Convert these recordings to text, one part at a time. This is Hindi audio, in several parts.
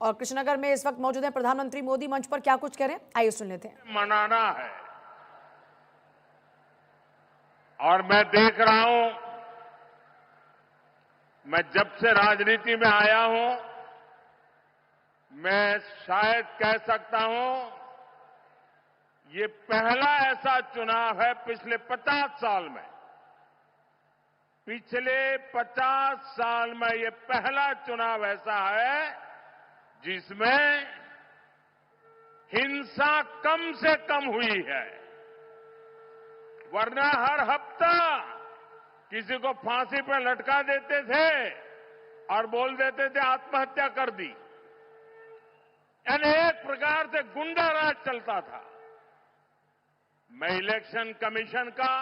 और कृष्णनगर में इस वक्त मौजूद हैं प्रधानमंत्री मोदी। मंच पर क्या कुछ कह रहे हैं, आइए सुन लेते हैं। मनाना है और मैं देख रहा हूं, मैं जब से राजनीति में आया हूं, मैं शायद कह सकता हूं ये पहला ऐसा चुनाव है पिछले 50 साल में, पिछले 50 साल में ये पहला चुनाव ऐसा है जिसमें हिंसा कम से कम हुई है। वरना हर हफ्ता किसी को फांसी पर लटका देते थे और बोल देते थे आत्महत्या कर दी। यानी एक प्रकार से गुंडा राज चलता था। मैं इलेक्शन कमीशन का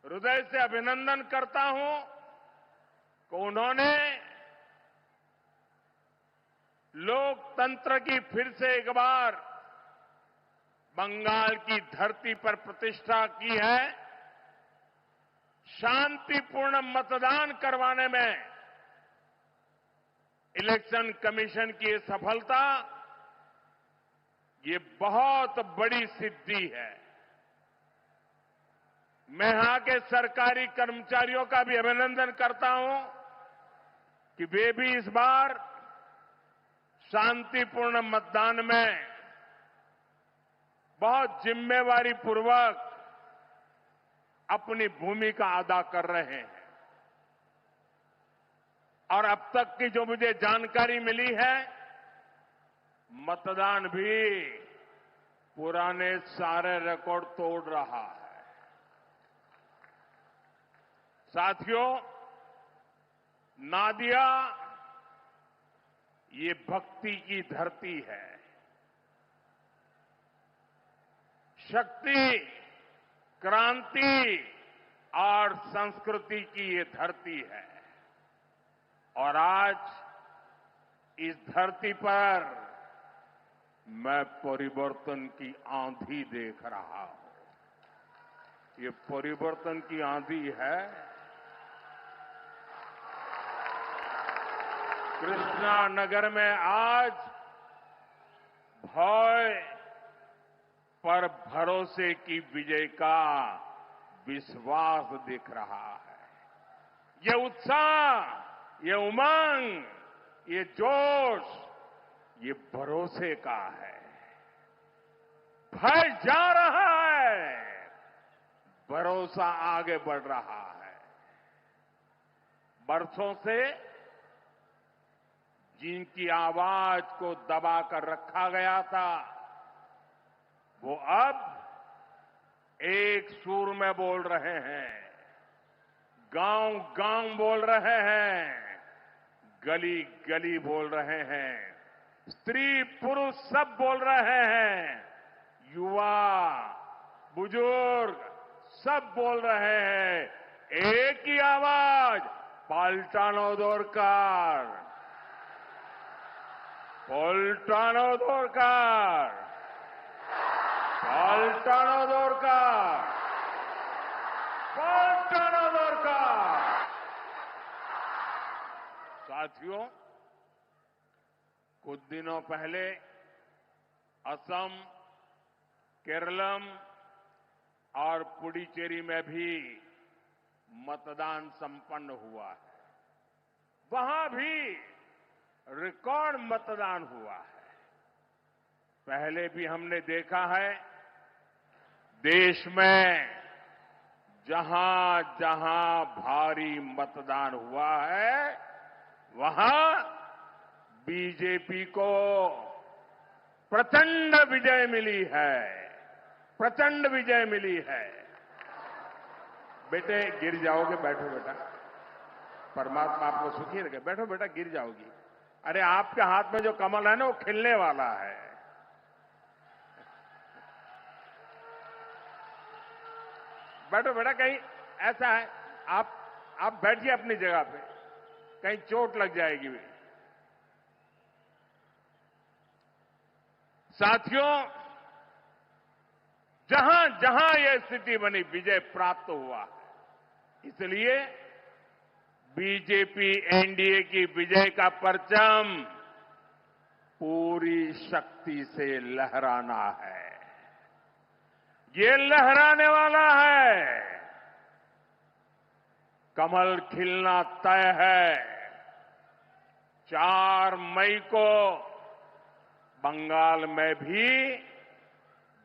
हृदय से अभिनंदन करता हूं कि उन्होंने लोकतंत्र की फिर से एक बार बंगाल की धरती पर प्रतिष्ठा की है। शांतिपूर्ण मतदान करवाने में इलेक्शन कमीशन की ये सफलता, ये बहुत बड़ी सिद्धि है। मैं यहां के सरकारी कर्मचारियों का भी अभिनंदन करता हूं कि वे भी इस बार शांतिपूर्ण मतदान में बहुत जिम्मेवारी पूर्वक अपनी भूमिका अदा कर रहे हैं। और अब तक की जो मुझे जानकारी मिली है, मतदान भी पुराने सारे रिकॉर्ड तोड़ रहा है। साथियों, नादिया ये भक्ति की धरती है, शक्ति, क्रांति और संस्कृति की ये धरती है। और आज इस धरती पर मैं परिवर्तन की आंधी देख रहा हूं। ये परिवर्तन की आंधी है। कृष्णा नगर में आज भय पर भरोसे की विजय का विश्वास दिख रहा है। ये उत्साह, ये उमंग, ये जोश, ये भरोसे का है। भय जा रहा है, भरोसा आगे बढ़ रहा है। बरसों से जिनकी आवाज को दबाकर रखा गया था, वो अब एक सुर में बोल रहे हैं, गांव गांव बोल रहे हैं, गली गली बोल रहे हैं, स्त्री पुरुष सब बोल रहे हैं, युवा बुजुर्ग सब बोल रहे हैं। एक ही आवाज, पाल्टानो दरकार, पाल्टानो दरकार, पाल्टानो दरकार, पाल्टानो दरकार। साथियों, कुछ दिनों पहले असम, केरलम और पुडुचेरी में भी मतदान संपन्न हुआ है। वहां भी रिकॉर्ड मतदान हुआ है। पहले भी हमने देखा है, देश में जहां जहां भारी मतदान हुआ है, वहां बीजेपी को प्रचंड विजय मिली है, प्रचंड विजय मिली है। बेटे गिर जाओगे, बैठो बेटा, परमात्मा आपको सुखी रखे। बैठो बेटा, गिर जाओगी। अरे आपके हाथ में जो कमल है ना, वो खिलने वाला है। बैठो बेटा, कहीं ऐसा है आप बैठिए अपनी जगह पे, कहीं चोट लग जाएगी। साथियों, जहां जहां यह स्थिति बनी, विजय प्राप्त हुआ है। इसलिए बीजेपी एनडीए की विजय का परचम पूरी शक्ति से लहराना है। ये लहराने वाला है। कमल खिलना तय है। 4 मई को बंगाल में भी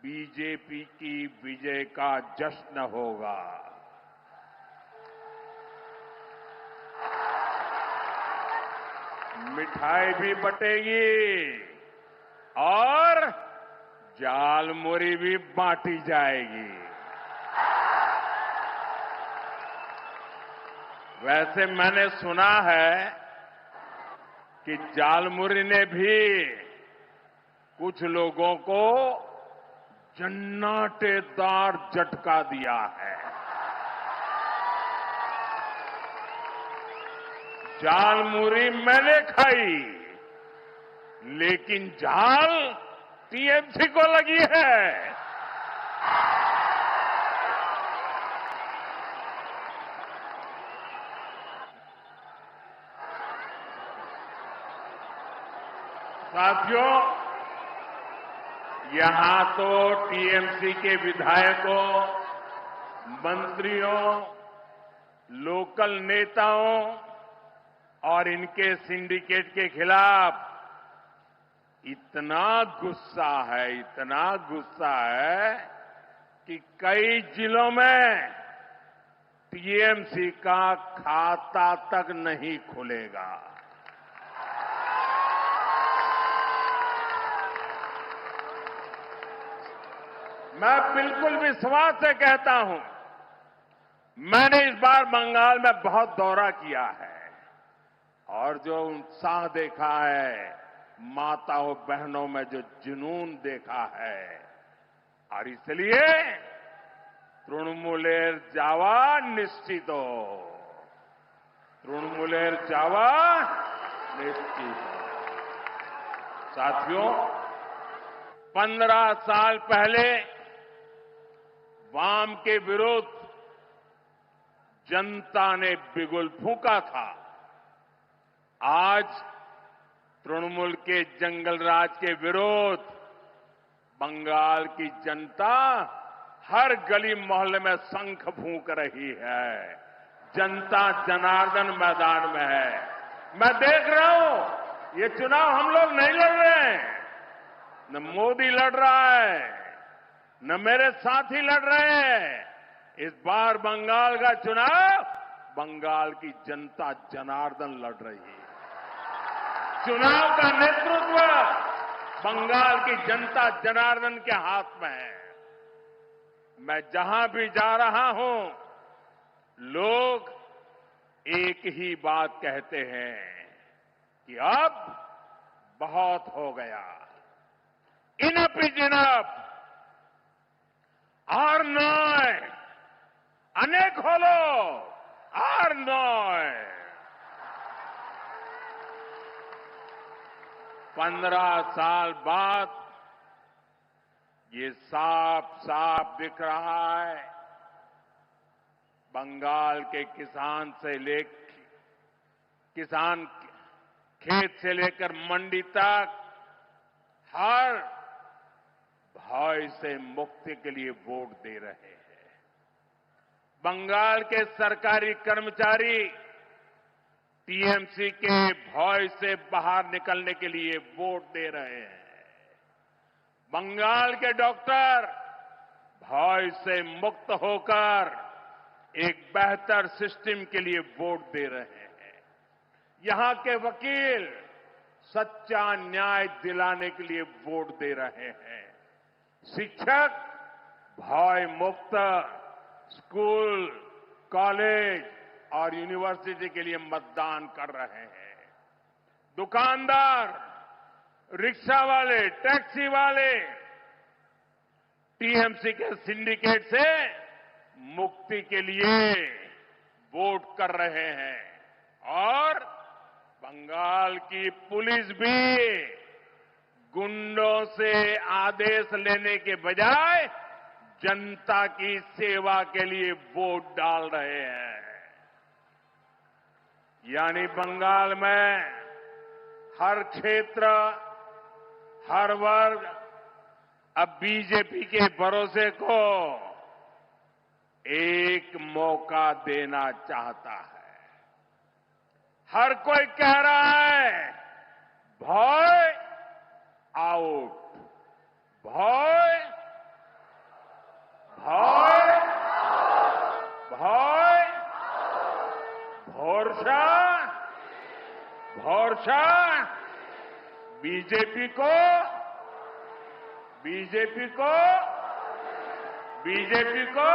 बीजेपी की विजय का जश्न होगा। मिठाई भी बटेगी और झालमुरी भी बांटी जाएगी। वैसे मैंने सुना है कि झालमुरी ने भी कुछ लोगों को जन्नाटेदार झटका दिया है। झालमुरी मैंने खाई, लेकिन झाल टीएमसी को लगी है। साथियों, यहां तो टीएमसी के विधायकों, मंत्रियों, लोकल नेताओं और इनके सिंडिकेट के खिलाफ इतना गुस्सा है कि कई जिलों में टीएमसी का खाता तक नहीं खुलेगा। मैं बिल्कुल विश्वास से कहता हूं, मैंने इस बार बंगाल में बहुत दौरा किया है और जो उत्साह देखा है, माताओं बहनों में जो जुनून देखा है, और इसलिए तृणमूलेर जावा निश्चितो, तृणमूलेर जावा निश्चितो। साथियों, 15 साल पहले वाम के विरुद्ध जनता ने बिगुल फूंका था। आज तृणमूल के जंगल राज के विरुद्ध बंगाल की जनता हर गली मोहल्ले में शंख फूंक रही है। जनता जनार्दन मैदान में है। मैं देख रहा हूं, ये चुनाव हम लोग नहीं लड़ रहे हैं, न मोदी लड़ रहा है, न मेरे साथी लड़ रहे हैं। इस बार बंगाल का चुनाव बंगाल की जनता जनार्दन लड़ रही है। चुनाव का नेतृत्व बंगाल की जनता जनार्दन के हाथ में है। मैं जहां भी जा रहा हूं, लोग एक ही बात कहते हैं कि अब बहुत हो गया, इनफ इज इनफ, और नॉय, अनेक खोलो, और नॉय। 15 साल बाद ये साफ साफ दिख रहा है। बंगाल के किसान खेत से लेकर मंडी तक हर भय से मुक्ति के लिए वोट दे रहे हैं। बंगाल के सरकारी कर्मचारी टीएमसी के भय से बाहर निकलने के लिए वोट दे रहे हैं। बंगाल के डॉक्टर भय से मुक्त होकर एक बेहतर सिस्टम के लिए वोट दे रहे हैं। यहां के वकील सच्चा न्याय दिलाने के लिए वोट दे रहे हैं। शिक्षक भय मुक्त स्कूल, कॉलेज और यूनिवर्सिटी के लिए मतदान कर रहे हैं। दुकानदार, रिक्शा वाले, टैक्सी वाले टीएमसी के सिंडिकेट से मुक्ति के लिए वोट कर रहे हैं। और बंगाल की पुलिस भी गुंडों से आदेश लेने के बजाय जनता की सेवा के लिए वोट डाल रहे हैं। यानी बंगाल में हर क्षेत्र, हर वर्ग अब बीजेपी के भरोसे को एक मौका देना चाहता है। हर कोई कह रहा है भय आउट, भय भय भय भरोसा भरोसा बीजेपी को बीजेपी को बीजेपी को